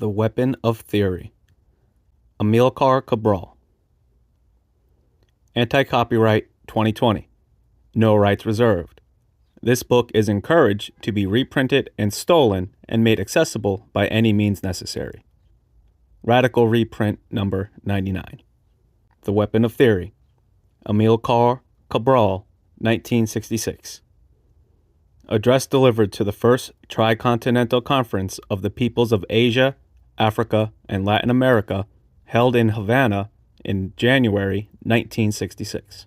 The Weapon of Theory. Amilcar Cabral. Anti-copyright 2020. No rights reserved. This book is encouraged to be reprinted and stolen and made accessible by any means necessary. Radical reprint number 99. The Weapon of Theory. Amilcar Cabral, 1966. Address delivered to the First Tricontinental Conference of the Peoples of Asia, Africa, and Latin America, held in Havana in January 1966.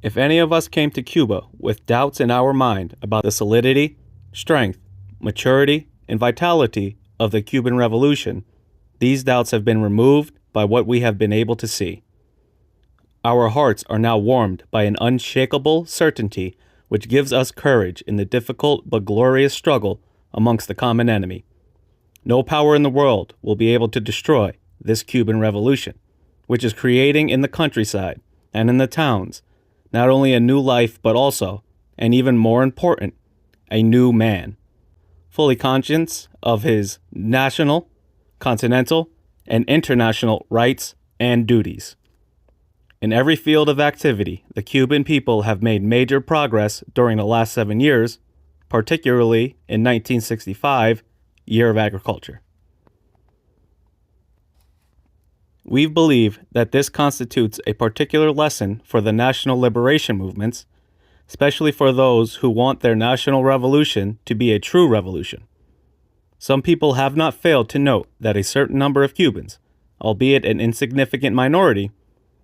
If any of us came to Cuba with doubts in our mind about the solidity, strength, maturity, and vitality of the Cuban Revolution, these doubts have been removed by what we have been able to see. Our hearts are now warmed by an unshakable certainty which gives us courage in the difficult but glorious struggle amongst the common enemy. No power in the world will be able to destroy this Cuban Revolution, which is creating in the countryside and in the towns not only a new life but also, and even more important, a new man, fully conscious of his national, continental, and international rights and duties. In every field of activity, the Cuban people have made major progress during the last 7 years, particularly in 1965, Year of Agriculture. We believe that this constitutes a particular lesson for the national liberation movements, especially for those who want their national revolution to be a true revolution. Some people have not failed to note that a certain number of Cubans, albeit an insignificant minority,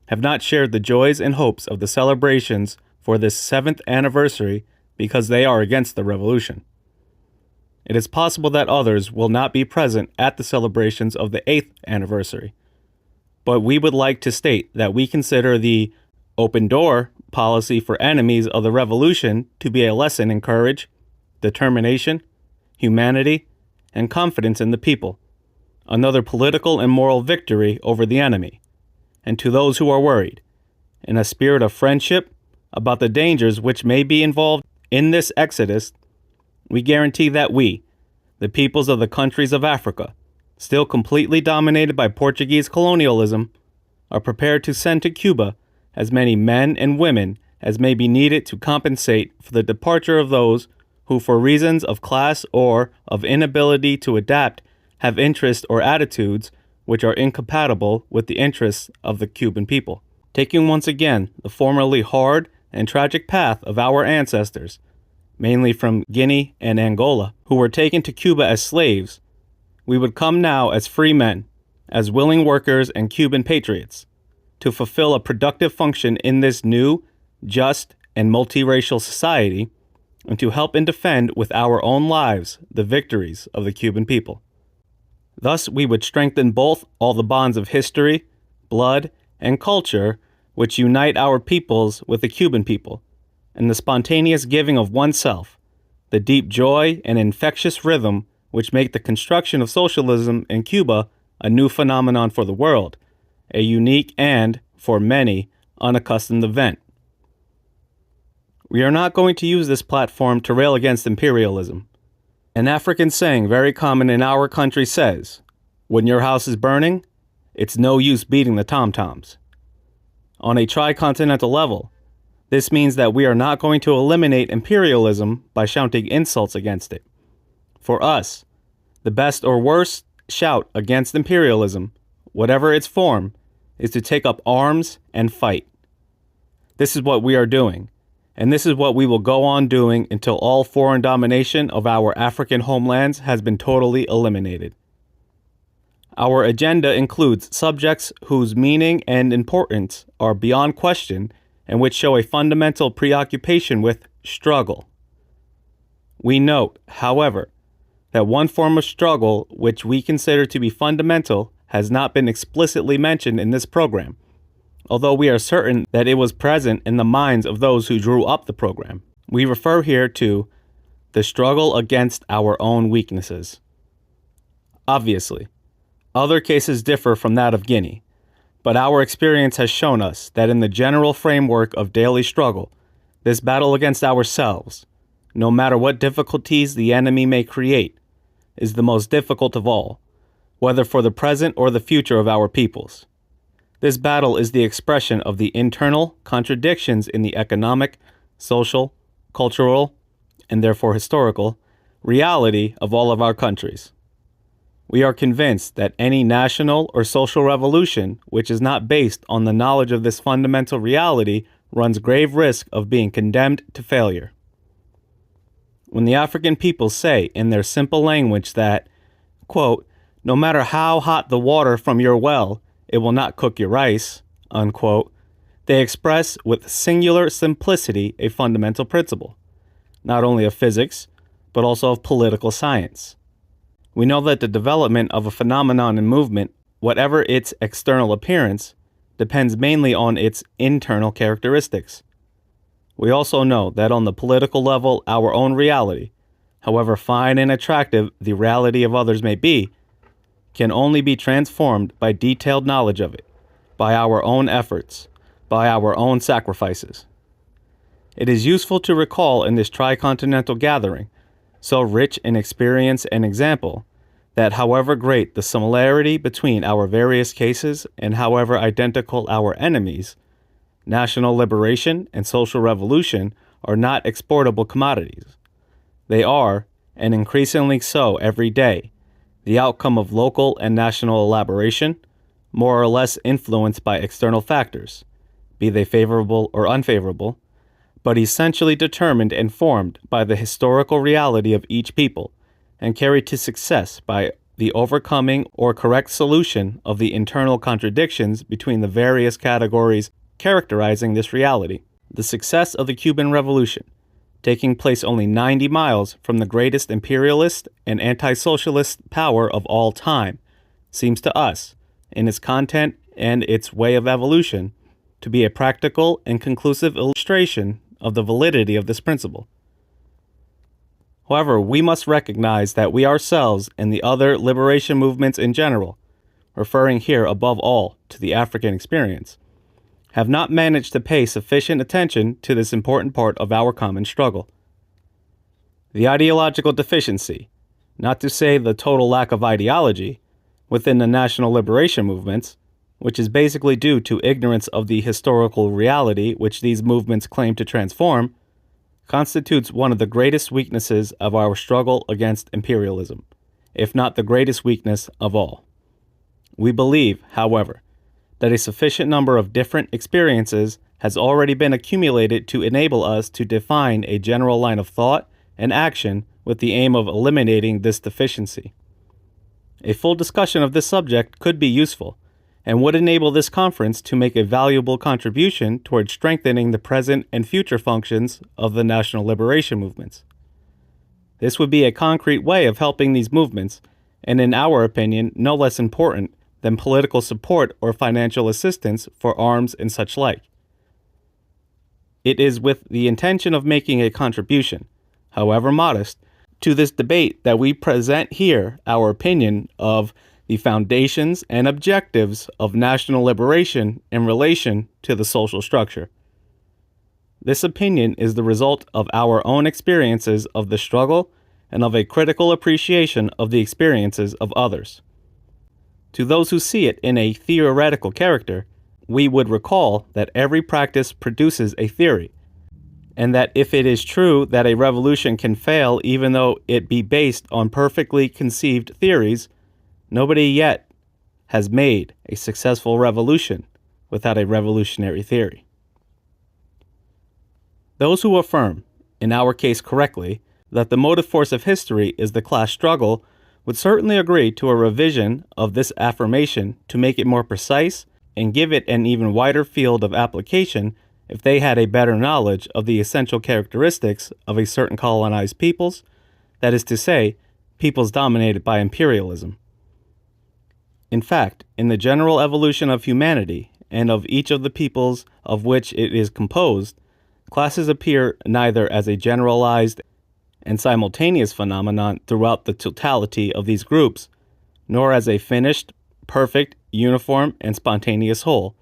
have not shared the joys and hopes of the celebrations for this 7th anniversary because they are against the revolution. It is possible that others will not be present at the celebrations of the 8th anniversary, but we would like to state that we consider the open door policy for enemies of the revolution to be a lesson in courage, determination, humanity, and confidence in the people, another political and moral victory over the enemy. And to those who are worried, in a spirit of friendship, about the dangers which may be involved in this exodus, we guarantee that we, the peoples of the countries of Africa, still completely dominated by Portuguese colonialism, are prepared to send to Cuba as many men and women as may be needed to compensate for the departure of those who, for reasons of class or of inability to adapt, have interests or attitudes which are incompatible with the interests of the Cuban people. Taking once again the formerly hard and tragic path of our ancestors, mainly from Guinea and Angola, who were taken to Cuba as slaves, we would come now as free men, as willing workers and Cuban patriots, to fulfill a productive function in this new, just, and multiracial society, and to help and defend with our own lives the victories of the Cuban people. Thus, we would strengthen both all the bonds of history, blood, and culture which unite our peoples with the Cuban people, and the spontaneous giving of oneself, the deep joy and infectious rhythm which make the construction of socialism in Cuba a new phenomenon for the world, a unique and, for many, unaccustomed event. We are not going to use this platform to rail against imperialism. An African saying very common in our country says, "When your house is burning, it's no use beating the tom-toms." On a tricontinental level, this means that we are not going to eliminate imperialism by shouting insults against it. For us, the best or worst shout against imperialism, whatever its form, is to take up arms and fight. This is what we are doing. And this is what we will go on doing until all foreign domination of our African homelands has been totally eliminated. Our agenda includes subjects whose meaning and importance are beyond question and which show a fundamental preoccupation with struggle. We note, however, that one form of struggle which we consider to be fundamental has not been explicitly mentioned in this program, although we are certain that it was present in the minds of those who drew up the program. We refer here to the struggle against our own weaknesses. Obviously, other cases differ from that of Guinea, but our experience has shown us that in the general framework of daily struggle, this battle against ourselves, no matter what difficulties the enemy may create, is the most difficult of all, whether for the present or the future of our peoples. This battle is the expression of the internal contradictions in the economic, social, cultural, and therefore historical, reality of all of our countries. We are convinced that any national or social revolution which is not based on the knowledge of this fundamental reality runs grave risk of being condemned to failure. When the African peoples say in their simple language that, quote, no matter how hot the water from your well, it will not cook your rice, unquote, they express with singular simplicity a fundamental principle, not only of physics, but also of political science. We know that the development of a phenomenon and movement, whatever its external appearance, depends mainly on its internal characteristics. We also know that on the political level, our own reality, however fine and attractive the reality of others may be, can only be transformed by detailed knowledge of it, by our own efforts, by our own sacrifices. It is useful to recall in this tricontinental gathering, so rich in experience and example, that however great the similarity between our various cases and however identical our enemies, national liberation and social revolution are not exportable commodities. They are, and increasingly so every day, the outcome of local and national elaboration, more or less influenced by external factors, be they favorable or unfavorable, but essentially determined and formed by the historical reality of each people, and carried to success by the overcoming or correct solution of the internal contradictions between the various categories characterizing this reality. The success of the Cuban Revolution, taking place only 90 miles from the greatest imperialist and anti-socialist power of all time, seems to us, in its content and its way of evolution, to be a practical and conclusive illustration of the validity of this principle. However, we must recognize that we ourselves and the other liberation movements in general, referring here above all to the African experience, have not managed to pay sufficient attention to this important part of our common struggle. The ideological deficiency, not to say the total lack of ideology, within the national liberation movements, which is basically due to ignorance of the historical reality which these movements claim to transform, constitutes one of the greatest weaknesses of our struggle against imperialism, if not the greatest weakness of all. We believe, however, that a sufficient number of different experiences has already been accumulated to enable us to define a general line of thought and action with the aim of eliminating this deficiency. A full discussion of this subject could be useful, and would enable this conference to make a valuable contribution toward strengthening the present and future functions of the national liberation movements. This would be a concrete way of helping these movements, and in our opinion, no less important than political support or financial assistance for arms and such like. It is with the intention of making a contribution, however modest, to this debate that we present here our opinion of the foundations and objectives of national liberation in relation to the social structure. This opinion is the result of our own experiences of the struggle and of a critical appreciation of the experiences of others. To those who see it in a theoretical character, we would recall that every practice produces a theory, and that if it is true that a revolution can fail even though it be based on perfectly conceived theories, nobody yet has made a successful revolution without a revolutionary theory. Those who affirm, in our case correctly, that the motive force of history is the class struggle would certainly agree to a revision of this affirmation to make it more precise and give it an even wider field of application if they had a better knowledge of the essential characteristics of a certain colonized peoples, that is to say, peoples dominated by imperialism. In fact, in the general evolution of humanity and of each of the peoples of which it is composed, classes appear neither as a generalized and simultaneous phenomenon throughout the totality of these groups, nor as a finished, perfect, uniform, and spontaneous whole.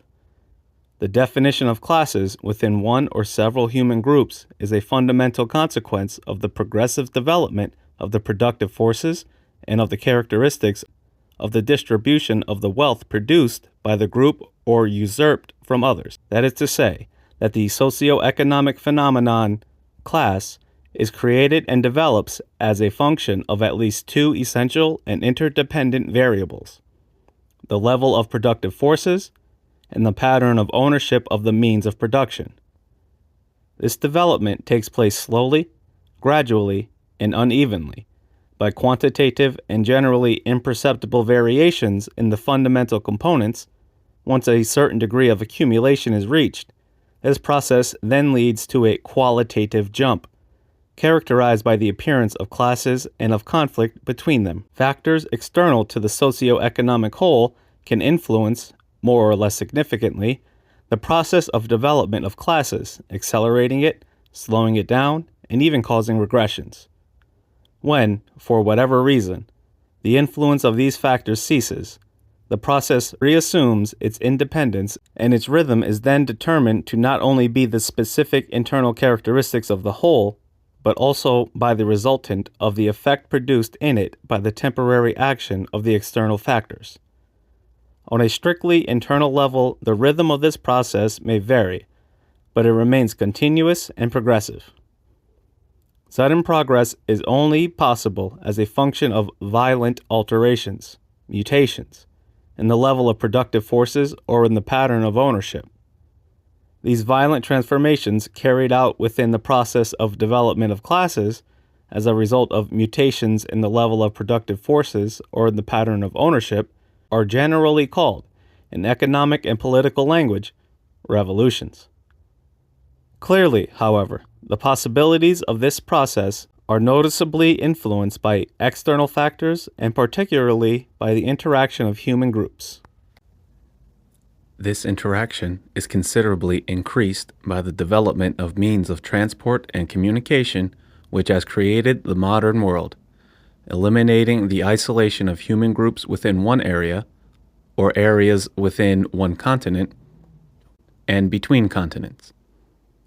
The definition of classes within one or several human groups is a fundamental consequence of the progressive development of the productive forces and of the characteristics of the distribution of the wealth produced by the group or usurped from others. That is to say, that the socio-economic phenomenon class is created and develops as a function of at least two essential and interdependent variables: the level of productive forces and the pattern of ownership of the means of production. This development takes place slowly, gradually, and unevenly, by quantitative and generally imperceptible variations in the fundamental components. Once a certain degree of accumulation is reached, this process then leads to a qualitative jump, characterized by the appearance of classes and of conflict between them. Factors external to the socio-economic whole can influence, more or less significantly, the process of development of classes, accelerating it, slowing it down, and even causing regressions. When, for whatever reason, the influence of these factors ceases, the process reassumes its independence, and its rhythm is then determined to not only be the specific internal characteristics of the whole, but also by the resultant of the effect produced in it by the temporary action of the external factors. On a strictly internal level, the rhythm of this process may vary, but it remains continuous and progressive. Sudden progress is only possible as a function of violent alterations, mutations, in the level of productive forces or in the pattern of ownership. These violent transformations carried out within the process of development of classes as a result of mutations in the level of productive forces or in the pattern of ownership are generally called, in economic and political language, revolutions. Clearly, however, the possibilities of this process are noticeably influenced by external factors and particularly by the interaction of human groups. This interaction is considerably increased by the development of means of transport and communication which has created the modern world, eliminating the isolation of human groups within one area or areas within one continent and between continents.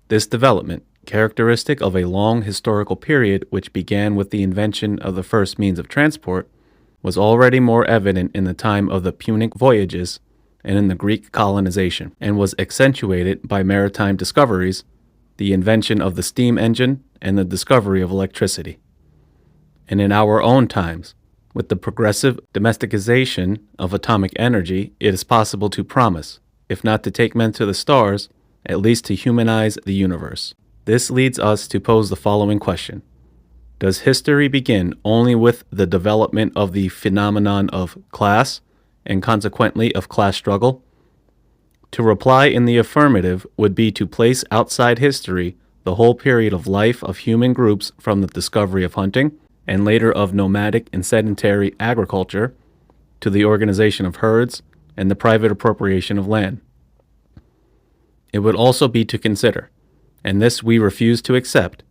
This development, characteristic of a long historical period which began with the invention of the first means of transport, was already more evident in the time of the Punic voyages and in the Greek colonization, and was accentuated by maritime discoveries, the invention of the steam engine, and the discovery of electricity. And in our own times, with the progressive domesticization of atomic energy, it is possible to promise, if not to take men to the stars, at least to humanize the universe. This leads us to pose the following question: does history begin only with the development of the phenomenon of class, and consequently of class struggle? To reply in the affirmative would be to place outside history the whole period of life of human groups from the discovery of hunting, and later of nomadic and sedentary agriculture, to the organization of herds and the private appropriation of land. It would also be to consider, and this we refuse to accept,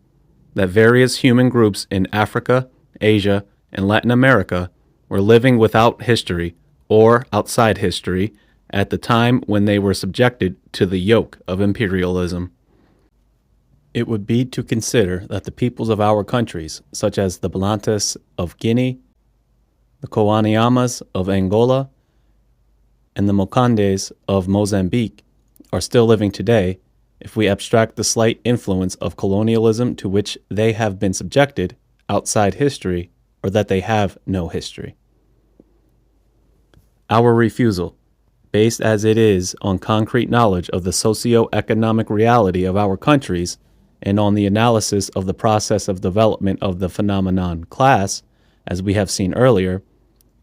that various human groups in Africa, Asia, and Latin America were living without history or outside history at the time when they were subjected to the yoke of imperialism. It would be to consider that the peoples of our countries, such as the Balantes of Guinea, the Koaniamas of Angola, and the Mocandes of Mozambique, are still living today if we abstract the slight influence of colonialism to which they have been subjected outside history, or that they have no history. Our refusal, based as it is on concrete knowledge of the socio-economic reality of our countries and on the analysis of the process of development of the phenomenon class, as we have seen earlier,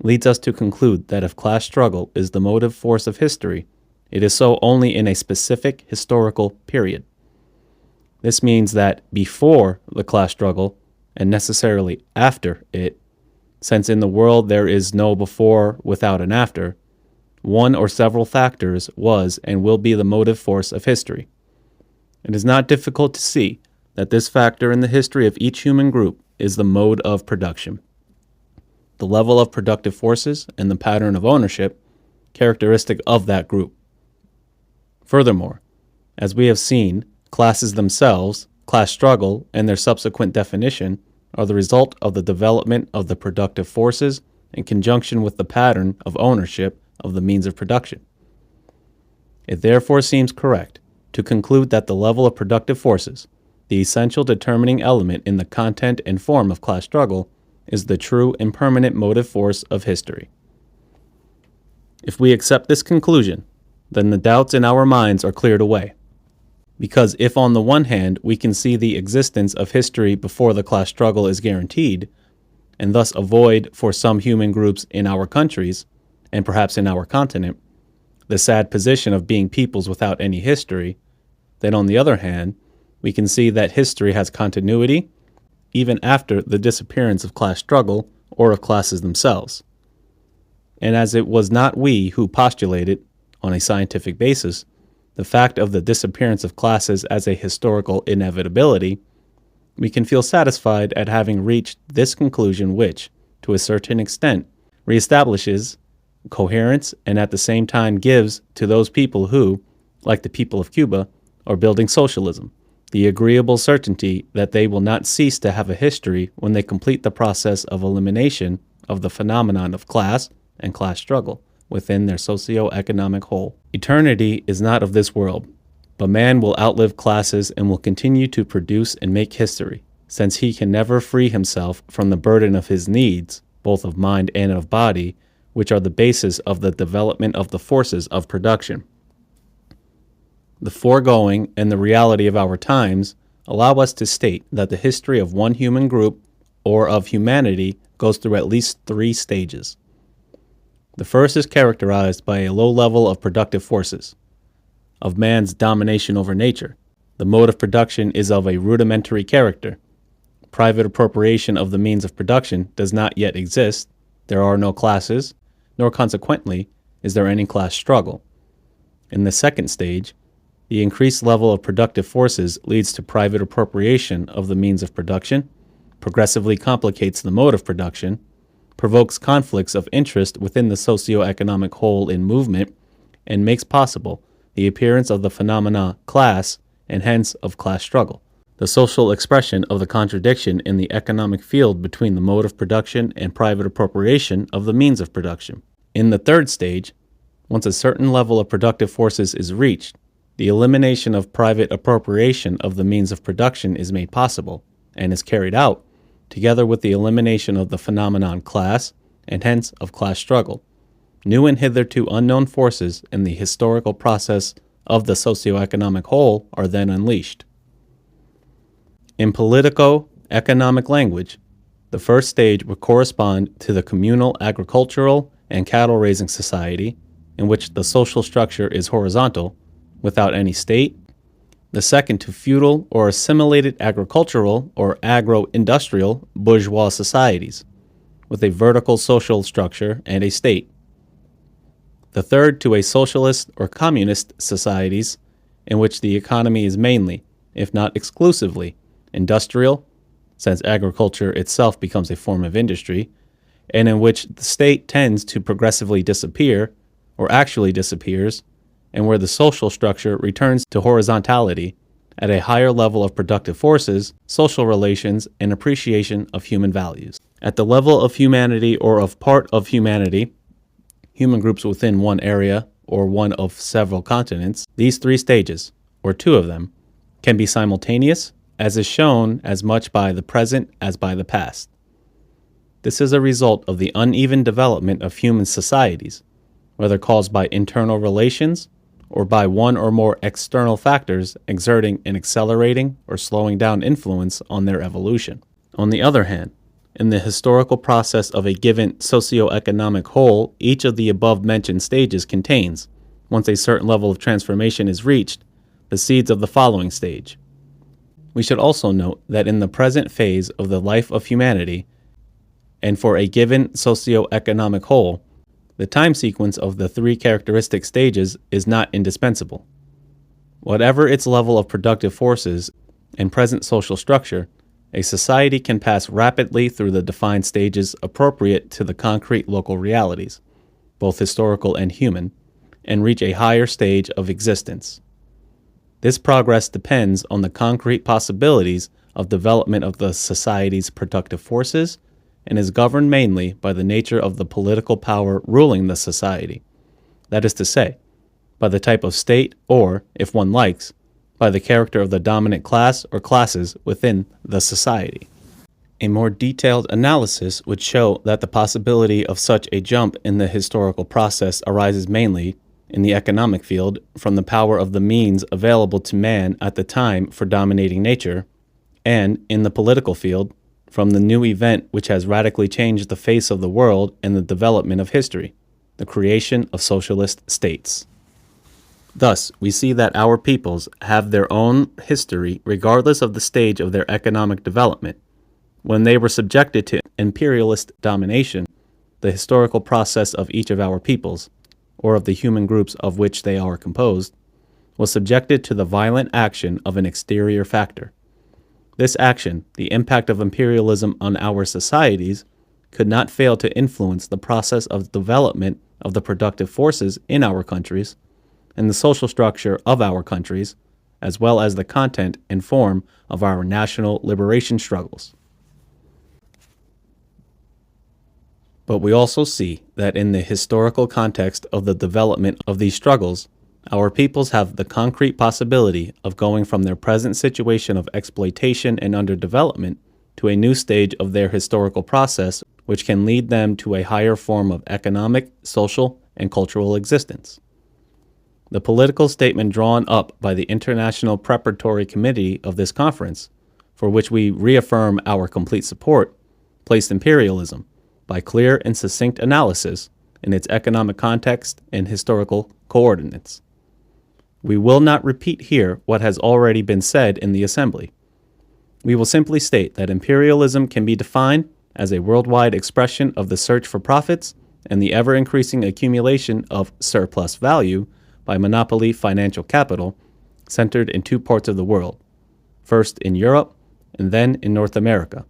leads us to conclude that if class struggle is the motive force of history, it is so only in a specific historical period. This means that before the class struggle, and necessarily after it, since in the world there is no before without an after, one or several factors was and will be the motive force of history. It is not difficult to see that this factor in the history of each human group is the mode of production, the level of productive forces, and the pattern of ownership characteristic of that group. Furthermore, as we have seen, classes themselves, class struggle, and their subsequent definition are the result of the development of the productive forces in conjunction with the pattern of ownership of the means of production. It therefore seems correct to conclude that the level of productive forces, the essential determining element in the content and form of class struggle, is the true and permanent motive force of history. If we accept this conclusion, then the doubts in our minds are cleared away. Because if on the one hand we can see the existence of history before the class struggle is guaranteed, and thus avoid for some human groups in our countries, and perhaps in our continent, the sad position of being peoples without any history, then on the other hand, we can see that history has continuity even after the disappearance of class struggle or of classes themselves. And as it was not we who postulated, on a scientific basis, the fact of the disappearance of classes as a historical inevitability, we can feel satisfied at having reached this conclusion which, to a certain extent, reestablishes coherence and at the same time gives to those people who, like the people of Cuba, are building socialism, the agreeable certainty that they will not cease to have a history when they complete the process of elimination of the phenomenon of class and class struggle within their socio-economic whole. Eternity is not of this world, but man will outlive classes and will continue to produce and make history, since he can never free himself from the burden of his needs, both of mind and of body, which are the basis of the development of the forces of production. The foregoing and the reality of our times allow us to state that the history of one human group or of humanity goes through at least 3 stages. The first is characterized by a low level of productive forces, of man's domination over nature. The mode of production is of a rudimentary character. Private appropriation of the means of production does not yet exist. There are no classes, nor consequently is there any class struggle. In the second stage, the increased level of productive forces leads to private appropriation of the means of production, progressively complicates the mode of production, provokes conflicts of interest within the socio-economic whole in movement, and makes possible the appearance of the phenomena class and hence of class struggle, the social expression of the contradiction in the economic field between the mode of production and private appropriation of the means of production. In the third stage, once a certain level of productive forces is reached, the elimination of private appropriation of the means of production is made possible and is carried out, together with the elimination of the phenomenon class and hence of class struggle. New and hitherto unknown forces in the historical process of the socio-economic whole are then unleashed. In politico-economic language, the first stage would correspond to the communal agricultural and cattle-raising society, in which the social structure is horizontal, without any state. The second to feudal or assimilated agricultural or agro-industrial bourgeois societies, with a vertical social structure and a state. The third to a socialist or communist societies, in which the economy is mainly, if not exclusively, industrial, since agriculture itself becomes a form of industry, and in which the state tends to progressively disappear, or actually disappears, and where the social structure returns to horizontality at a higher level of productive forces, social relations, and appreciation of human values. At the level of humanity or of part of humanity, human groups within one area or one of several continents, these 3 stages, or 2 of them, can be simultaneous, as is shown as much by the present as by the past. This is a result of the uneven development of human societies, whether caused by internal relations or by one or more external factors exerting an accelerating or slowing down influence on their evolution. On the other hand, in the historical process of a given socio-economic whole, each of the above-mentioned stages contains, once a certain level of transformation is reached, the seeds of the following stage. We should also note that in the present phase of the life of humanity, and for a given socio-economic whole, the time sequence of the 3 characteristic stages is not indispensable. Whatever its level of productive forces and present social structure, a society can pass rapidly through the defined stages appropriate to the concrete local realities, both historical and human, and reach a higher stage of existence. This progress depends on the concrete possibilities of development of the society's productive forces and is governed mainly by the nature of the political power ruling the society. That is to say, by the type of state or, if one likes, by the character of the dominant class or classes within the society. A more detailed analysis would show that the possibility of such a jump in the historical process arises mainly, in the economic field, from the power of the means available to man at the time for dominating nature, and, in the political field, from the new event which has radically changed the face of the world and the development of history, the creation of socialist states. Thus, we see that our peoples have their own history regardless of the stage of their economic development. When they were subjected to imperialist domination, the historical process of each of our peoples, or of the human groups of which they are composed, was subjected to the violent action of an exterior factor. This action, the impact of imperialism on our societies, could not fail to influence the process of development of the productive forces in our countries and the social structure of our countries, as well as the content and form of our national liberation struggles. But we also see that in the historical context of the development of these struggles, our peoples have the concrete possibility of going from their present situation of exploitation and underdevelopment to a new stage of their historical process which can lead them to a higher form of economic, social, and cultural existence. The political statement drawn up by the International Preparatory Committee of this conference, for which we reaffirm our complete support, placed imperialism, by clear and succinct analysis, in its economic context and historical coordinates. We will not repeat here what has already been said in the Assembly. We will simply state that imperialism can be defined as a worldwide expression of the search for profits and the ever-increasing accumulation of surplus value by monopoly financial capital centered in two parts of the world, first in Europe and then in North America.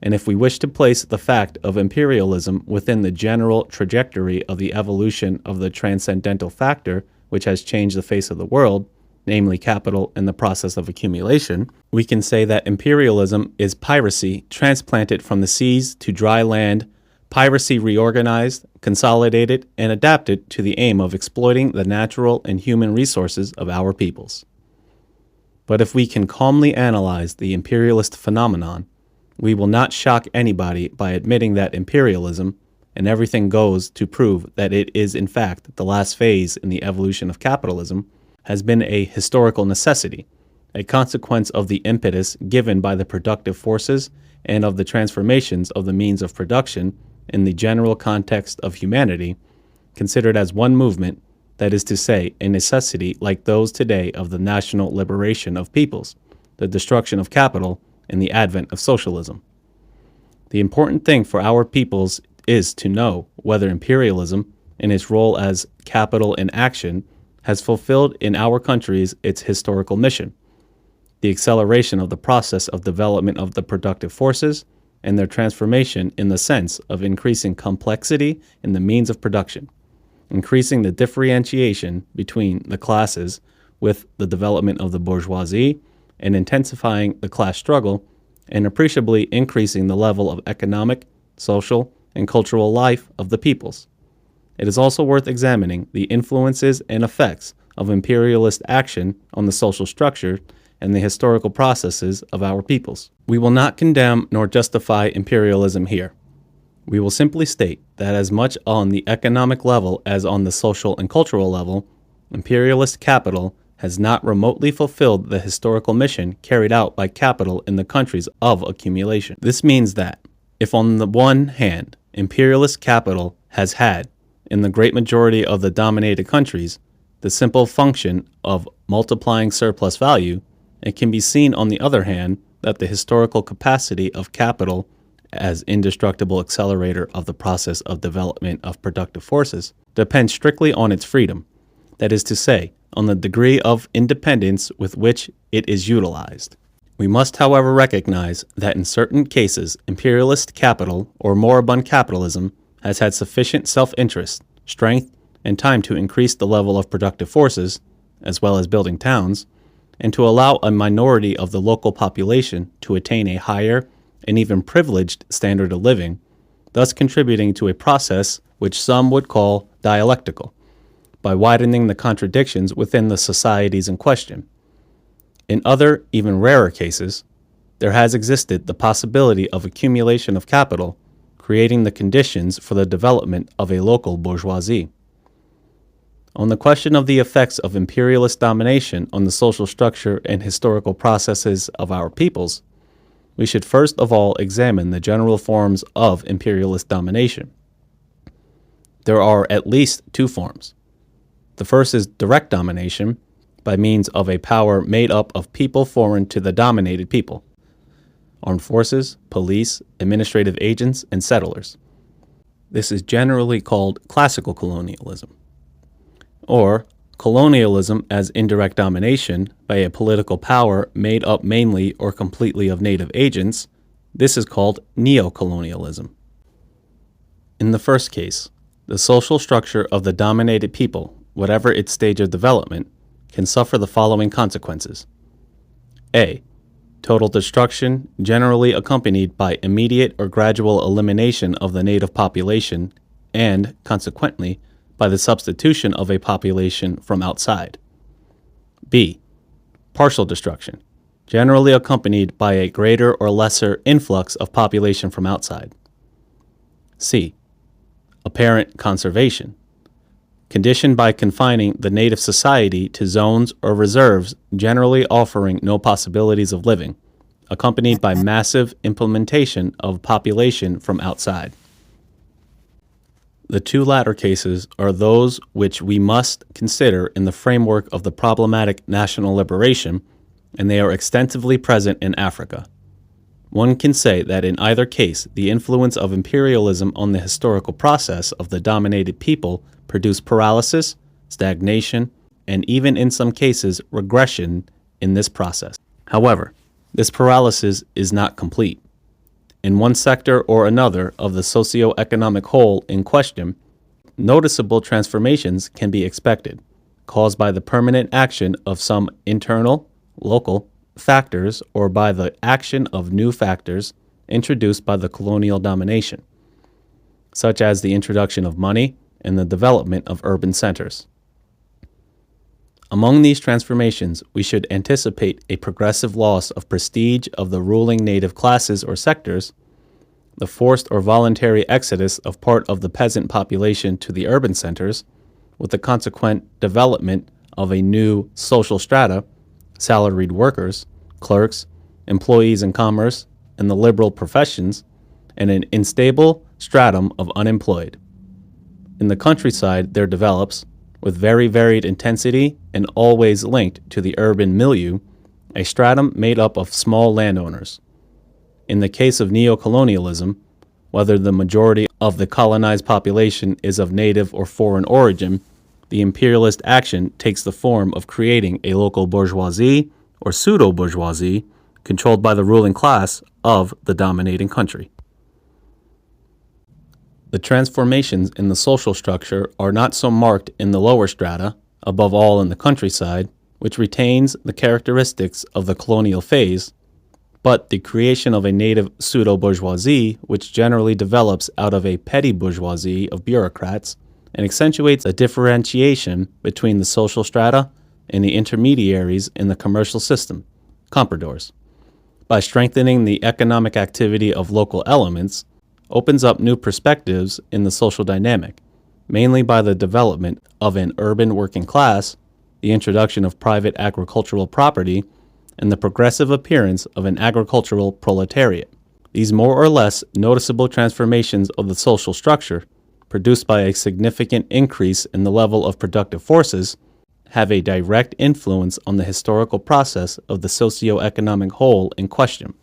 And if we wish to place the fact of imperialism within the general trajectory of the evolution of the transcendental factor which has changed the face of the world, namely capital and the process of accumulation, we can say that imperialism is piracy transplanted from the seas to dry land, piracy reorganized, consolidated, and adapted to the aim of exploiting the natural and human resources of our peoples. But if we can calmly analyze the imperialist phenomenon, we will not shock anybody by admitting that imperialism, and everything goes to prove that it is in fact the last phase in the evolution of capitalism, has been a historical necessity, a consequence of the impetus given by the productive forces and of the transformations of the means of production in the general context of humanity, considered as one movement, that is to say, a necessity like those today of the national liberation of peoples, the destruction of capital, and the advent of socialism. The important thing for our peoples is to know whether imperialism, in its role as capital in action, has fulfilled in our countries its historical mission, the acceleration of the process of development of the productive forces and their transformation in the sense of increasing complexity in the means of production, increasing the differentiation between the classes with the development of the bourgeoisie, and intensifying the class struggle, and appreciably increasing the level of economic, social, and cultural life of the peoples. It is also worth examining the influences and effects of imperialist action on the social structure and the historical processes of our peoples. We will not condemn nor justify imperialism here. We will simply state that as much on the economic level as on the social and cultural level, imperialist capital has not remotely fulfilled the historical mission carried out by capital in the countries of accumulation. This means that, if on the one hand, imperialist capital has had, in the great majority of the dominated countries, the simple function of multiplying surplus value, it can be seen on the other hand that the historical capacity of capital as indestructible accelerator of the process of development of productive forces depends strictly on its freedom, that is to say, on the degree of independence with which it is utilized. We must, however, recognize that in certain cases, imperialist capital, or moribund capitalism, has had sufficient self-interest, strength, and time to increase the level of productive forces, as well as building towns, and to allow a minority of the local population to attain a higher and even privileged standard of living, thus contributing to a process which some would call dialectical, by widening the contradictions within the societies in question. In other, even rarer cases, there has existed the possibility of accumulation of capital, creating the conditions for the development of a local bourgeoisie. On the question of the effects of imperialist domination on the social structure and historical processes of our peoples, we should first of all examine the general forms of imperialist domination. There are at least two forms. The first is direct domination by means of a power made up of people foreign to the dominated people: armed forces, police, administrative agents, and settlers. This is generally called classical colonialism. Or colonialism as indirect domination by a political power made up mainly or completely of native agents. This is called neocolonialism. In the first case, the social structure of the dominated people, whatever its stage of development, can suffer the following consequences. A. Total destruction, generally accompanied by immediate or gradual elimination of the native population and, consequently, by the substitution of a population from outside. B. Partial destruction, generally accompanied by a greater or lesser influx of population from outside. C. Apparent conservation, conditioned by confining the native society to zones or reserves generally offering no possibilities of living, accompanied by massive implementation of population from outside. The two latter cases are those which we must consider in the framework of the problematic national liberation, and they are extensively present in Africa. One can say that in either case, the influence of imperialism on the historical process of the dominated people produced paralysis, stagnation, and even in some cases regression in this process. However, this paralysis is not complete. In one sector or another of the socio-economic whole in question, noticeable transformations can be expected, caused by the permanent action of some internal, local factors or by the action of new factors introduced by the colonial domination, such as the introduction of money and the development of urban centers. Among these transformations, we should anticipate a progressive loss of prestige of the ruling native classes or sectors, the forced or voluntary exodus of part of the peasant population to the urban centers, with the consequent development of a new social strata, salaried workers, clerks, employees in commerce, and the liberal professions, and an unstable stratum of unemployed. In the countryside, there develops, with very varied intensity and always linked to the urban milieu, a stratum made up of small landowners. In the case of neocolonialism, whether the majority of the colonized population is of native or foreign origin, the imperialist action takes the form of creating a local bourgeoisie or pseudo-bourgeoisie controlled by the ruling class of the dominating country. The transformations in the social structure are not so marked in the lower strata, above all in the countryside, which retains the characteristics of the colonial phase, but the creation of a native pseudo-bourgeoisie, which generally develops out of a petty bourgeoisie of bureaucrats and accentuates a differentiation between the social strata and the intermediaries in the commercial system, compradors. By strengthening the economic activity of local elements, opens up new perspectives in the social dynamic, mainly by the development of an urban working class, the introduction of private agricultural property, and the progressive appearance of an agricultural proletariat. These more or less noticeable transformations of the social structure, produced by a significant increase in the level of productive forces, have a direct influence on the historical process of the socio-economic whole in question.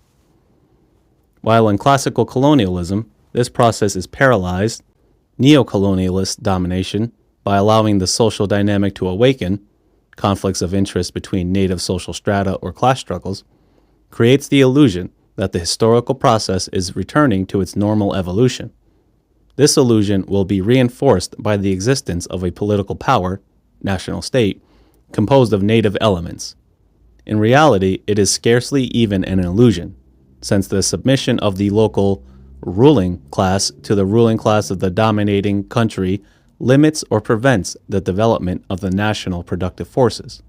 While in classical colonialism, this process is paralyzed, neocolonialist domination, by allowing the social dynamic to awaken, conflicts of interest between native social strata or class struggles, creates the illusion that the historical process is returning to its normal evolution. This illusion will be reinforced by the existence of a political power, national state, composed of native elements. In reality, it is scarcely even an illusion. since the submission of the local ruling class to the ruling class of the dominating country limits or prevents the development of the national productive forces.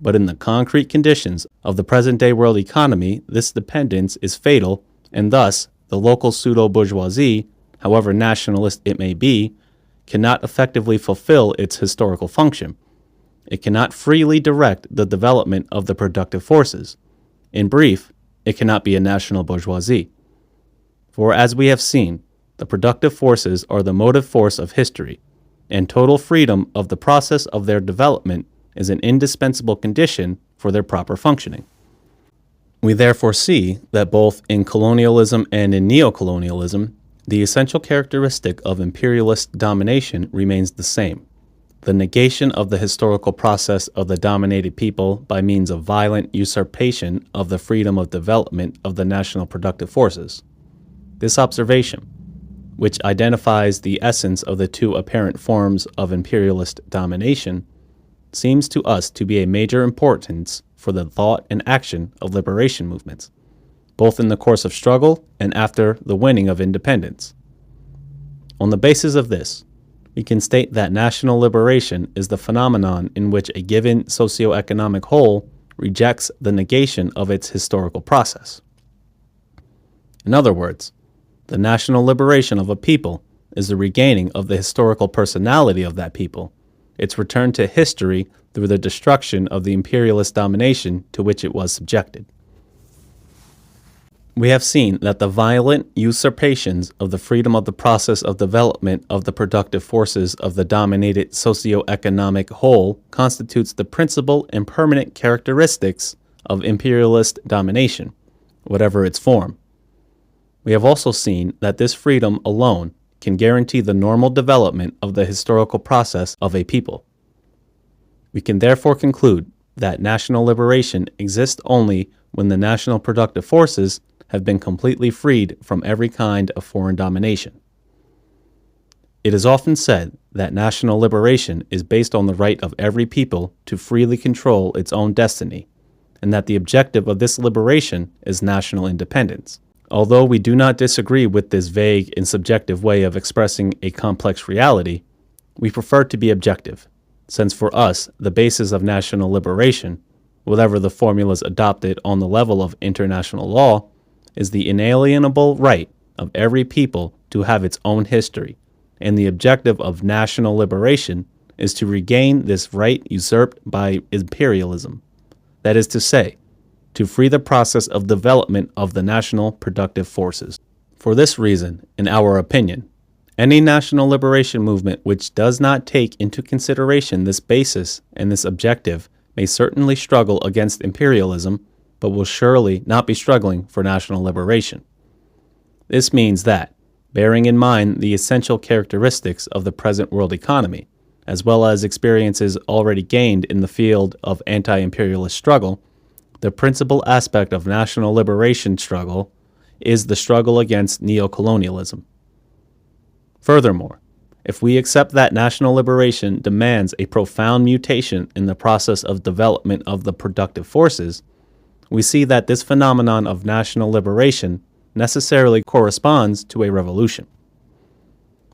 But in the concrete conditions of the present-day world economy, this dependence is fatal, and thus the local pseudo-bourgeoisie, however nationalist it may be, cannot effectively fulfill its historical function. It cannot freely direct the development of the productive forces. In brief, it cannot be a national bourgeoisie. For as we have seen, the productive forces are the motive force of history, and total freedom of the process of their development is an indispensable condition for their proper functioning. We therefore see that both in colonialism and in neocolonialism, the essential characteristic of imperialist domination remains the same: the negation of the historical process of the dominated people by means of violent usurpation of the freedom of development of the national productive forces. This observation, which identifies the essence of the two apparent forms of imperialist domination, seems to us to be a major importance for the thought and action of liberation movements, both in the course of struggle and after the winning of independence. On the basis of this, we can state that national liberation is the phenomenon in which a given socioeconomic whole rejects the negation of its historical process. In other words, the national liberation of a people is the regaining of the historical personality of that people, its return to history through the destruction of the imperialist domination to which it was subjected. We have seen that the violent usurpations of the freedom of the process of development of the productive forces of the dominated socioeconomic whole constitutes the principal and permanent characteristics of imperialist domination, whatever its form. We have also seen that this freedom alone can guarantee the normal development of the historical process of a people. We can therefore conclude that national liberation exists only when the national productive forces have been completely freed from every kind of foreign domination. It is often said that national liberation is based on the right of every people to freely control its own destiny, and that the objective of this liberation is national independence. Although we do not disagree with this vague and subjective way of expressing a complex reality, we prefer to be objective, since for us the basis of national liberation, whatever the formulas adopted on the level of international law, is the inalienable right of every people to have its own history, and the objective of national liberation is to regain this right usurped by imperialism. That is to say, to free the process of development of the national productive forces. For this reason, in our opinion, any national liberation movement which does not take into consideration this basis and this objective may certainly struggle against imperialism, but will surely not be struggling for national liberation. This means that, bearing in mind the essential characteristics of the present world economy, as well as experiences already gained in the field of anti-imperialist struggle, the principal aspect of national liberation struggle is the struggle against neocolonialism. Furthermore, if we accept that national liberation demands a profound mutation in the process of development of the productive forces, we see that this phenomenon of national liberation necessarily corresponds to a revolution.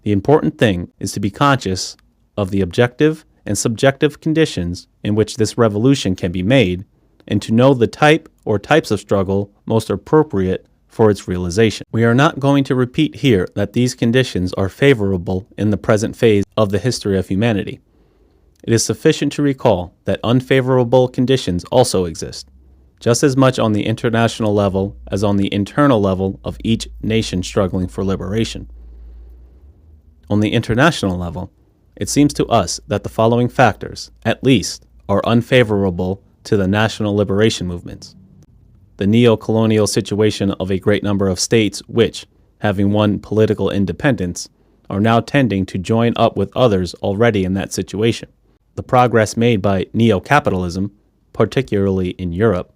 The important thing is to be conscious of the objective and subjective conditions in which this revolution can be made, and to know the type or types of struggle most appropriate for its realization. We are not going to repeat here that these conditions are favorable in the present phase of the history of humanity. It is sufficient to recall that unfavorable conditions also exist, just as much on the international level as on the internal level of each nation struggling for liberation. On the international level, it seems to us that the following factors, at least, are unfavorable to the national liberation movements: the neo-colonial situation of a great number of states which, having won political independence, are now tending to join up with others already in that situation; the progress made by neo-capitalism, particularly in Europe,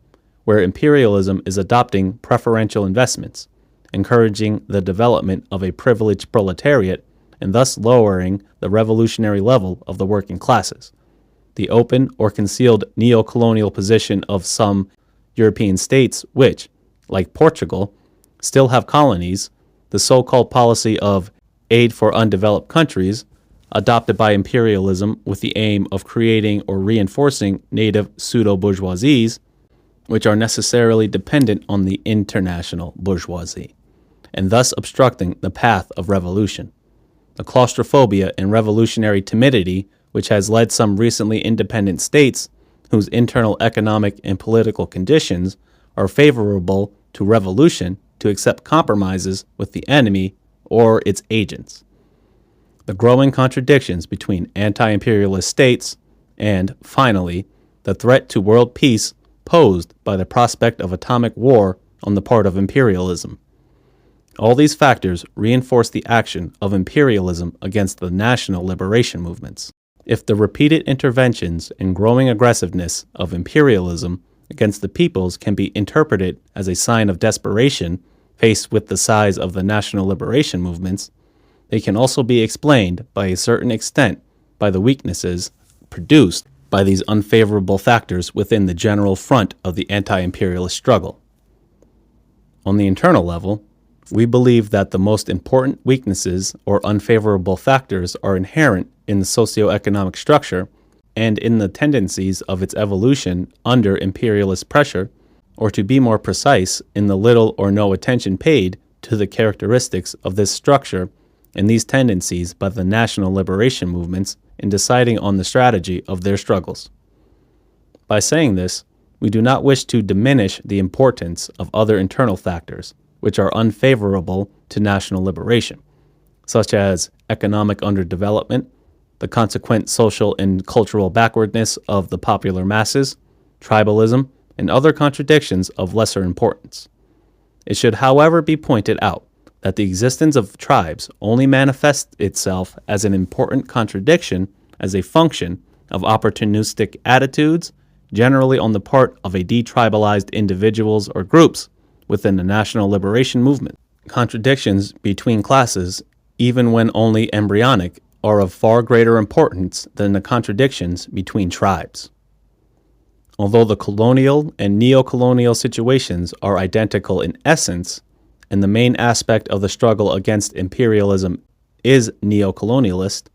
where imperialism is adopting preferential investments, encouraging the development of a privileged proletariat and thus lowering the revolutionary level of the working classes; the open or concealed neo-colonial position of some European states which, like Portugal, still have colonies, the so-called policy of aid for undeveloped countries, adopted by imperialism with the aim of creating or reinforcing native pseudo-bourgeoisies, which are necessarily dependent on the international bourgeoisie, and thus obstructing the path of revolution. The claustrophobia and revolutionary timidity which has led some recently independent states whose internal economic and political conditions are favorable to revolution to accept compromises with the enemy or its agents. The growing contradictions between anti-imperialist states and, finally, the threat to world peace posed by the prospect of atomic war on the part of imperialism. All these factors reinforce the action of imperialism against the national liberation movements. If the repeated interventions and growing aggressiveness of imperialism against the peoples can be interpreted as a sign of desperation faced with the size of the national liberation movements, they can also be explained by a certain extent by the weaknesses produced by these unfavorable factors within the general front of the anti-imperialist struggle. On the internal level, we believe that the most important weaknesses or unfavorable factors are inherent in the socio-economic structure and in the tendencies of its evolution under imperialist pressure, or to be more precise, in the little or no attention paid to the characteristics of this structure and these tendencies by the national liberation movements in deciding on the strategy of their struggles. By saying this, we do not wish to diminish the importance of other internal factors, which are unfavorable to national liberation, such as economic underdevelopment, the consequent social and cultural backwardness of the popular masses, tribalism, and other contradictions of lesser importance. It should, however, be pointed out that the existence of tribes only manifests itself as an important contradiction as a function of opportunistic attitudes, generally on the part of a detribalized individuals or groups within the national liberation movement. Contradictions between classes, even when only embryonic, are of far greater importance than the contradictions between tribes. Although the colonial and neo-colonial situations are identical in essence, and the main aspect of the struggle against imperialism is neo-colonialist,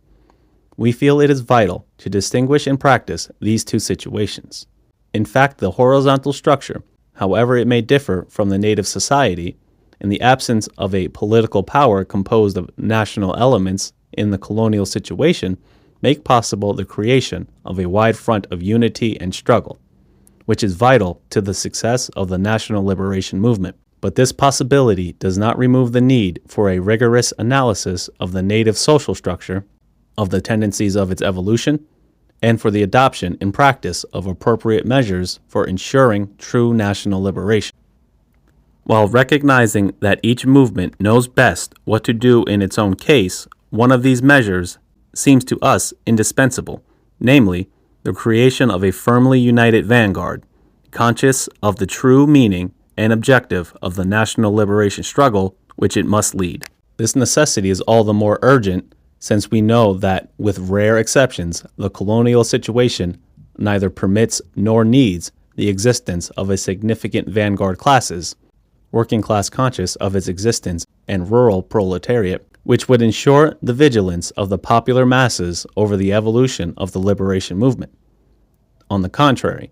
we feel it is vital to distinguish in practice these two situations. In fact, the horizontal structure, however it may differ from the native society, in the absence of a political power composed of national elements in the colonial situation, make possible the creation of a wide front of unity and struggle, which is vital to the success of the national liberation movement. But this possibility does not remove the need for a rigorous analysis of the native social structure, of the tendencies of its evolution, and for the adoption in practice of appropriate measures for ensuring true national liberation. While recognizing that each movement knows best what to do in its own case, one of these measures seems to us indispensable, namely, the creation of a firmly united vanguard, conscious of the true meaning and objective of the national liberation struggle which it must lead. This necessity is all the more urgent since we know that, with rare exceptions, the colonial situation neither permits nor needs the existence of a significant vanguard classes, working class conscious of its existence, and rural proletariat, which would ensure the vigilance of the popular masses over the evolution of the liberation movement. On the contrary,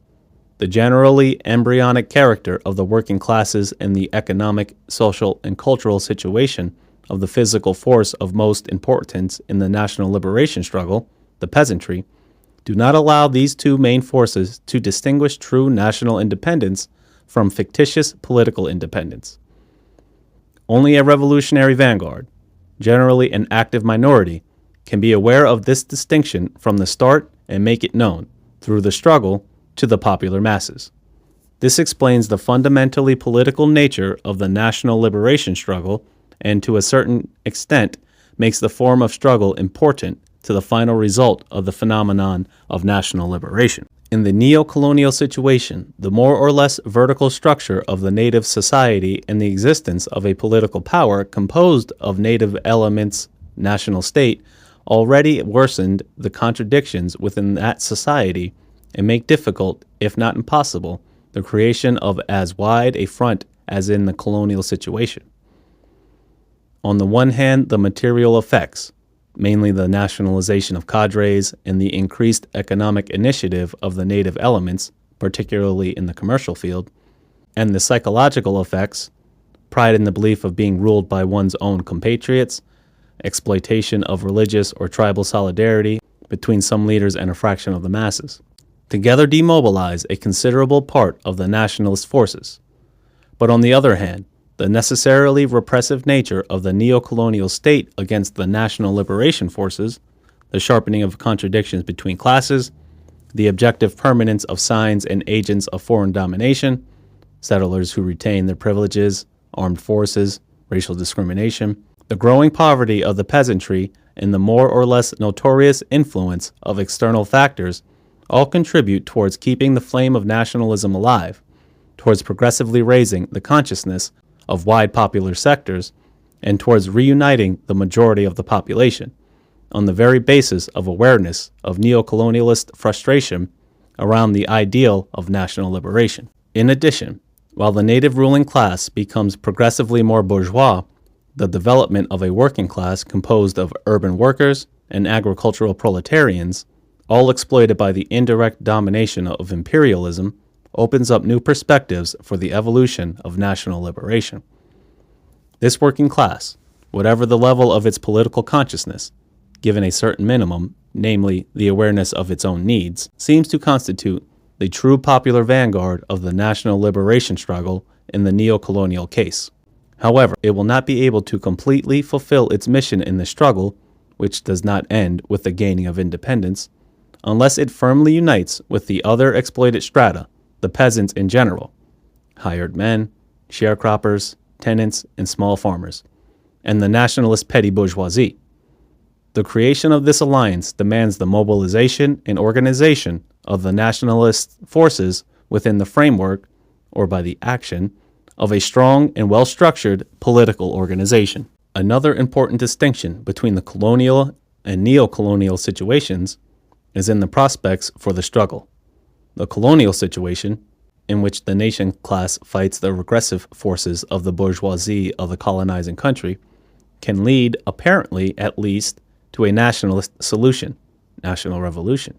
the generally embryonic character of the working classes and the economic, social, and cultural situation of the physical force of most importance in the national liberation struggle, the peasantry, do not allow these two main forces to distinguish true national independence from fictitious political independence. Only a revolutionary vanguard, generally an active minority, can be aware of this distinction from the start and make it known, through the struggle, to the popular masses. This explains the fundamentally political nature of the national liberation struggle and to a certain extent makes the form of struggle important to the final result of the phenomenon of national liberation. In the neo-colonial situation, the more or less vertical structure of the native society and the existence of a political power composed of native elements, national state, already worsened the contradictions within that society and make difficult, if not impossible, the creation of as wide a front as in the colonial situation. On the one hand, the material effects, mainly the nationalization of cadres and the increased economic initiative of the native elements, particularly in the commercial field, and the psychological effects, pride in the belief of being ruled by one's own compatriots, exploitation of religious or tribal solidarity between some leaders and a fraction of the masses, together demobilize a considerable part of the nationalist forces. But on the other hand, the necessarily repressive nature of the neo-colonial state against the national liberation forces, the sharpening of contradictions between classes, the objective permanence of signs and agents of foreign domination, settlers who retain their privileges, armed forces, racial discrimination, the growing poverty of the peasantry, and the more or less notorious influence of external factors all contribute towards keeping the flame of nationalism alive, towards progressively raising the consciousness of wide popular sectors, and towards reuniting the majority of the population, on the very basis of awareness of neo-colonialist frustration around the ideal of national liberation. In addition, while the native ruling class becomes progressively more bourgeois, the development of a working class composed of urban workers and agricultural proletarians, all exploited by the indirect domination of imperialism, opens up new perspectives for the evolution of national liberation. This working class, whatever the level of its political consciousness, given a certain minimum, namely the awareness of its own needs, seems to constitute the true popular vanguard of the national liberation struggle in the neo-colonial case. However, it will not be able to completely fulfill its mission in the struggle, which does not end with the gaining of independence, unless it firmly unites with the other exploited strata, the peasants in general, hired men, sharecroppers, tenants, and small farmers, and the nationalist petty bourgeoisie. The creation of this alliance demands the mobilization and organization of the nationalist forces within the framework, or by the action, of a strong and well-structured political organization. Another important distinction between the colonial and neo-colonial situations is in the prospects for the struggle. The colonial situation, in which the nation class fights the regressive forces of the bourgeoisie of the colonizing country, can lead, apparently at least, to a nationalist solution, national revolution.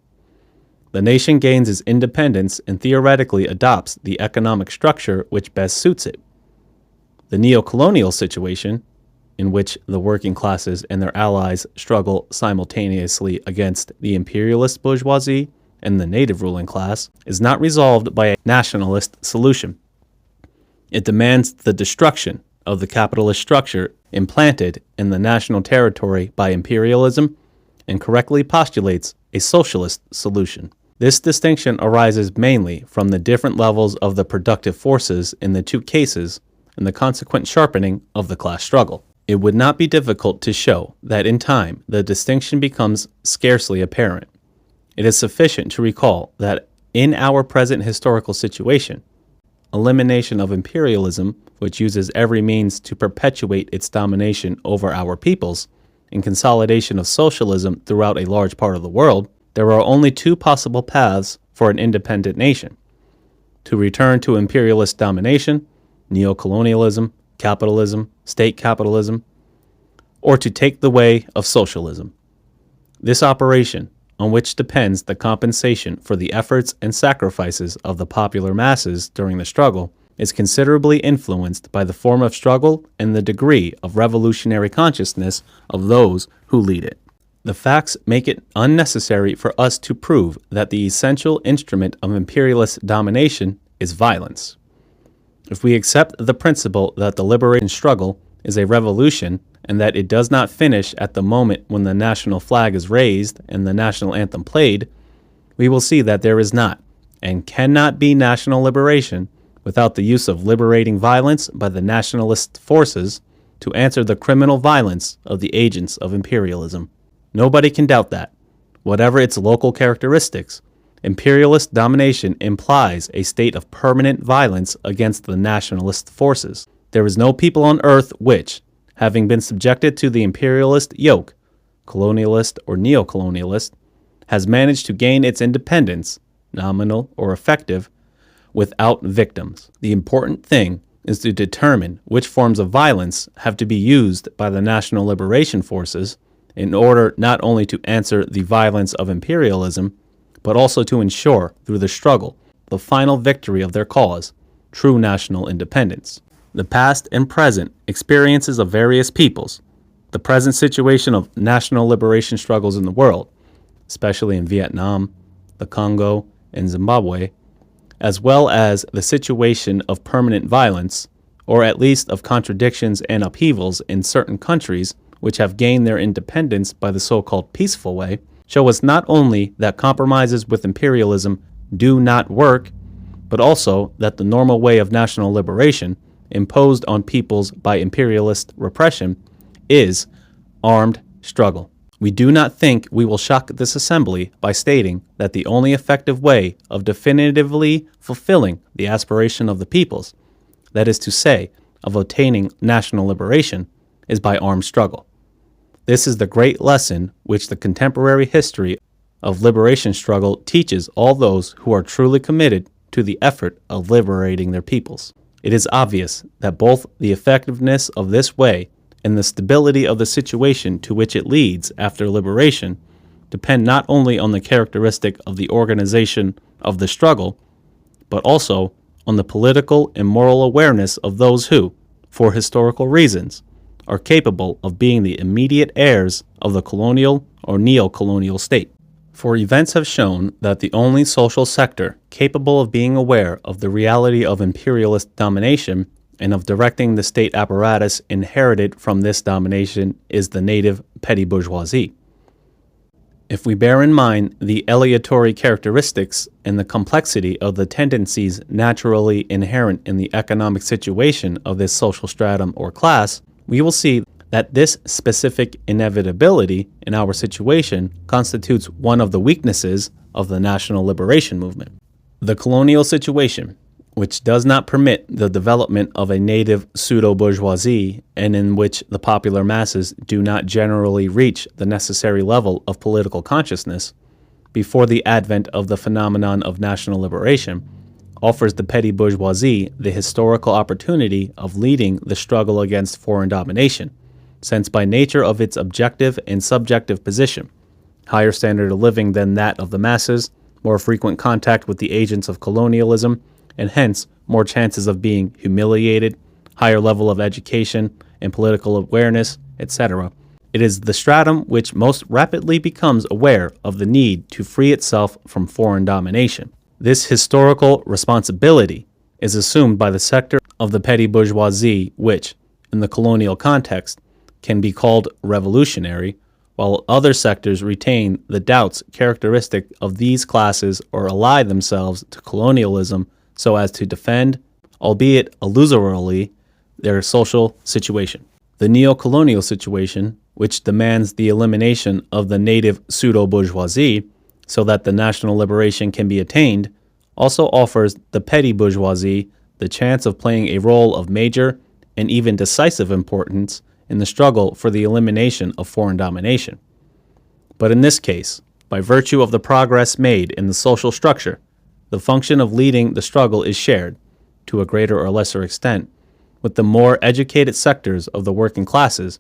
The nation gains its independence and theoretically adopts the economic structure which best suits it. The neo-colonial situation, in which the working classes and their allies struggle simultaneously against the imperialist bourgeoisie and the native ruling class, is not resolved by a nationalist solution. It demands the destruction of the capitalist structure implanted in the national territory by imperialism and correctly postulates a socialist solution. This distinction arises mainly from the different levels of the productive forces in the two cases and the consequent sharpening of the class struggle. It would not be difficult to show that in time the distinction becomes scarcely apparent. It is sufficient to recall that in our present historical situation, elimination of imperialism, which uses every means to perpetuate its domination over our peoples, and consolidation of socialism throughout a large part of the world, there are only two possible paths for an independent nation: to return to imperialist domination, neocolonialism, capitalism, state capitalism, or to take the way of socialism. This operation, on which depends the compensation for the efforts and sacrifices of the popular masses during the struggle, is considerably influenced by the form of struggle and the degree of revolutionary consciousness of those who lead it. The facts make it unnecessary for us to prove that the essential instrument of imperialist domination is violence. If we accept the principle that the liberation struggle is a revolution and that it does not finish at the moment when the national flag is raised and the national anthem played, we will see that there is not and cannot be national liberation without the use of liberating violence by the nationalist forces to answer the criminal violence of the agents of imperialism. Nobody can doubt that, whatever its local characteristics, imperialist domination implies a state of permanent violence against the nationalist forces. There is no people on earth which, having been subjected to the imperialist yoke, colonialist or neo-colonialist, has managed to gain its independence, nominal or effective, without victims. The important thing is to determine which forms of violence have to be used by the national liberation forces in order not only to answer the violence of imperialism, but also to ensure, through the struggle, the final victory of their cause, true national independence. The past and present experiences of various peoples, the present situation of national liberation struggles in the world, especially in Vietnam, the Congo, and Zimbabwe, as well as the situation of permanent violence, or at least of contradictions and upheavals in certain countries which have gained their independence by the so-called peaceful way, show us not only that compromises with imperialism do not work, but also that the normal way of national liberation, imposed on peoples by imperialist repression, is armed struggle. We do not think we will shock this assembly by stating that the only effective way of definitively fulfilling the aspiration of the peoples, that is to say, of attaining national liberation, is by armed struggle. This is the great lesson which the contemporary history of liberation struggle teaches all those who are truly committed to the effort of liberating their peoples. It is obvious that both the effectiveness of this way and the stability of the situation to which it leads after liberation depend not only on the characteristic of the organization of the struggle, but also on the political and moral awareness of those who, for historical reasons, are capable of being the immediate heirs of the colonial or neo-colonial state. For events have shown that the only social sector capable of being aware of the reality of imperialist domination and of directing the state apparatus inherited from this domination is the native petty bourgeoisie. If we bear in mind the aleatory characteristics and the complexity of the tendencies naturally inherent in the economic situation of this social stratum or class, we will see that this specific inevitability in our situation constitutes one of the weaknesses of the national liberation movement. The colonial situation, which does not permit the development of a native pseudo-bourgeoisie and in which the popular masses do not generally reach the necessary level of political consciousness before the advent of the phenomenon of national liberation, offers the petty bourgeoisie the historical opportunity of leading the struggle against foreign domination, since by nature of its objective and subjective position, higher standard of living than that of the masses, more frequent contact with the agents of colonialism, and hence more chances of being humiliated, higher level of education and political awareness, etc. It is the stratum which most rapidly becomes aware of the need to free itself from foreign domination. This historical responsibility is assumed by the sector of the petty bourgeoisie which, in the colonial context, can be called revolutionary, while other sectors retain the doubts characteristic of these classes or ally themselves to colonialism so as to defend, albeit illusorily, their social situation. The neo-colonial situation, which demands the elimination of the native pseudo-bourgeoisie so that the national liberation can be attained, also offers the petty bourgeoisie the chance of playing a role of major and even decisive importance in the struggle for the elimination of foreign domination. But in this case, by virtue of the progress made in the social structure, the function of leading the struggle is shared, to a greater or lesser extent, with the more educated sectors of the working classes,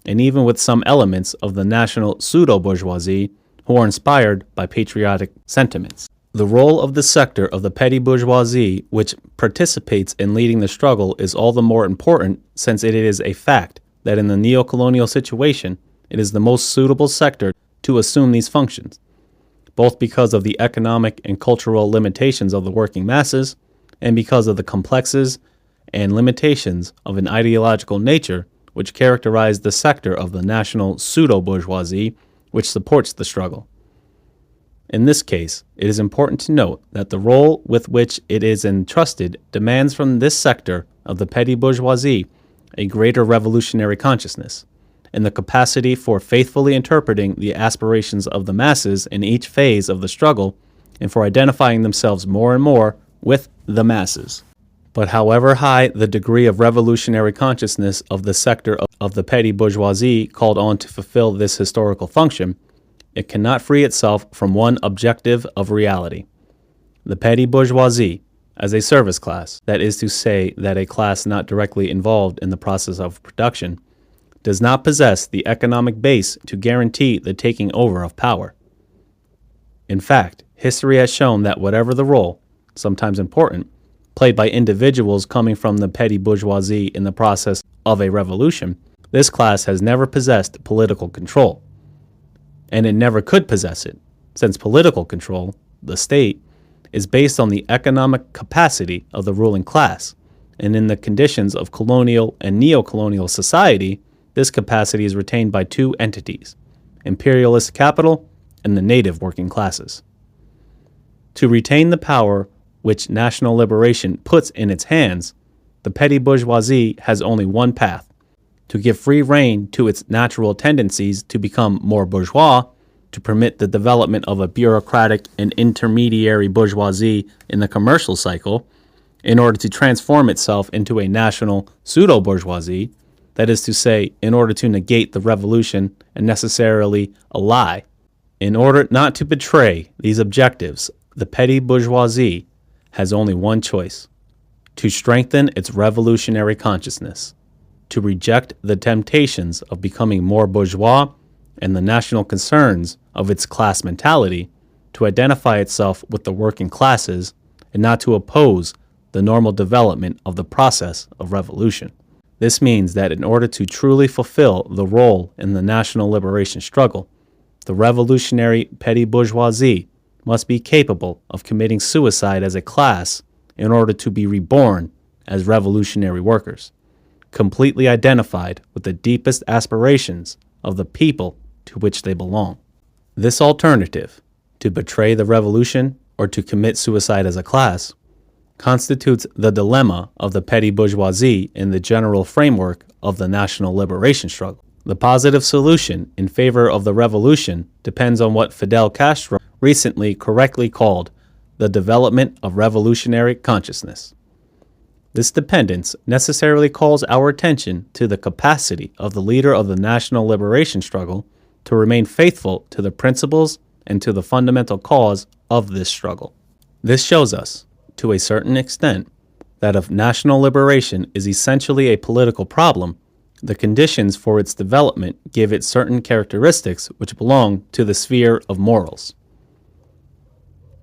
and even with some elements of the national pseudo-bourgeoisie who are inspired by patriotic sentiments. The role of the sector of the petty bourgeoisie which participates in leading the struggle is all the more important since it is a fact that in the neo-colonial situation, it is the most suitable sector to assume these functions, both because of the economic and cultural limitations of the working masses, and because of the complexes and limitations of an ideological nature which characterize the sector of the national pseudo-bourgeoisie which supports the struggle. In this case, it is important to note that the role with which it is entrusted demands from this sector of the petty bourgeoisie a greater revolutionary consciousness, and the capacity for faithfully interpreting the aspirations of the masses in each phase of the struggle, and for identifying themselves more and more with the masses. But however high the degree of revolutionary consciousness of the sector of the petty bourgeoisie called on to fulfill this historical function, it cannot free itself from one objective of reality. The petty bourgeoisie, as a service class, that is to say that a class not directly involved in the process of production, does not possess the economic base to guarantee the taking over of power. In fact, history has shown that whatever the role, sometimes important, played by individuals coming from the petty bourgeoisie in the process of a revolution, this class has never possessed political control. And it never could possess it, since political control, the state, is based on the economic capacity of the ruling class, and in the conditions of colonial and neo-colonial society, this capacity is retained by two entities, imperialist capital and the native working classes. To retain the power which national liberation puts in its hands, the petty bourgeoisie has only one path: to give free rein to its natural tendencies to become more bourgeois, to permit the development of a bureaucratic and intermediary bourgeoisie in the commercial cycle, in order to transform itself into a national pseudo-bourgeoisie, that is to say, in order to negate the revolution and necessarily a lie. In order not to betray these objectives, the petty bourgeoisie has only one choice: to strengthen its revolutionary consciousness, to reject the temptations of becoming more bourgeois and the national concerns of its class mentality, to identify itself with the working classes, and not to oppose the normal development of the process of revolution. This means that in order to truly fulfill the role in the national liberation struggle, the revolutionary petty bourgeoisie must be capable of committing suicide as a class in order to be reborn as revolutionary workers, completely identified with the deepest aspirations of the people to which they belong. This alternative, to betray the revolution or to commit suicide as a class, constitutes the dilemma of the petty bourgeoisie in the general framework of the national liberation struggle. The positive solution in favor of the revolution depends on what Fidel Castro recently correctly called the development of revolutionary consciousness. This dependence necessarily calls our attention to the capacity of the leader of the national liberation struggle to remain faithful to the principles and to the fundamental cause of this struggle. This shows us, to a certain extent, that if national liberation is essentially a political problem, the conditions for its development give it certain characteristics which belong to the sphere of morals.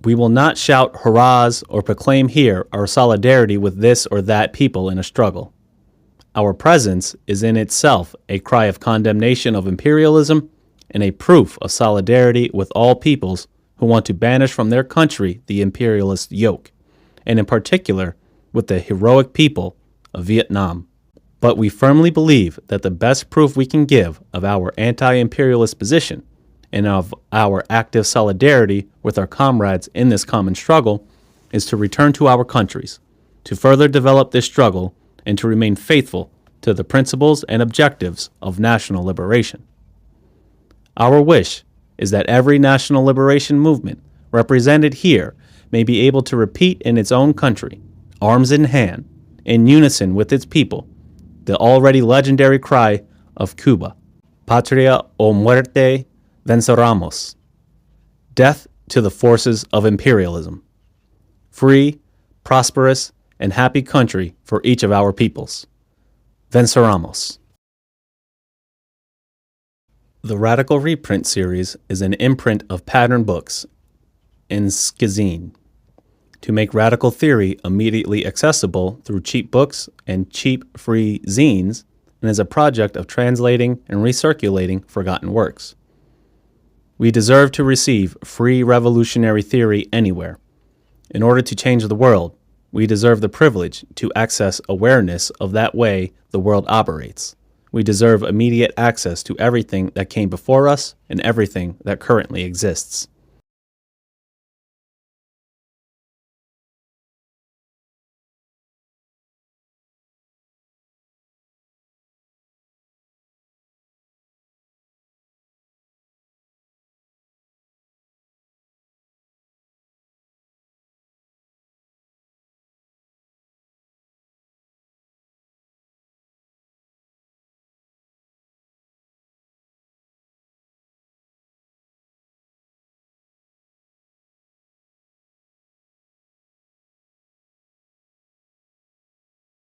We will not shout hurrahs or proclaim here our solidarity with this or that people in a struggle. Our presence is in itself a cry of condemnation of imperialism and a proof of solidarity with all peoples who want to banish from their country the imperialist yoke, and in particular with the heroic people of Vietnam. But we firmly believe that the best proof we can give of our anti-imperialist position and of our active solidarity with our comrades in this common struggle is to return to our countries, to further develop this struggle, and to remain faithful to the principles and objectives of national liberation. Our wish is that every national liberation movement represented here may be able to repeat in its own country, arms in hand, in unison with its people, the already legendary cry of Cuba, Patria o muerte, venceramos. Death to the forces of imperialism. Free, prosperous, and happy country for each of our peoples. Venceramos. The Radical Reprint series is an imprint of pattern books in Skizine to make radical theory immediately accessible through cheap books and cheap free zines, and is a project of translating and recirculating forgotten works. We deserve to receive free revolutionary theory anywhere. In order to change the world, we deserve the privilege to access awareness of that way the world operates. We deserve immediate access to everything that came before us and everything that currently exists.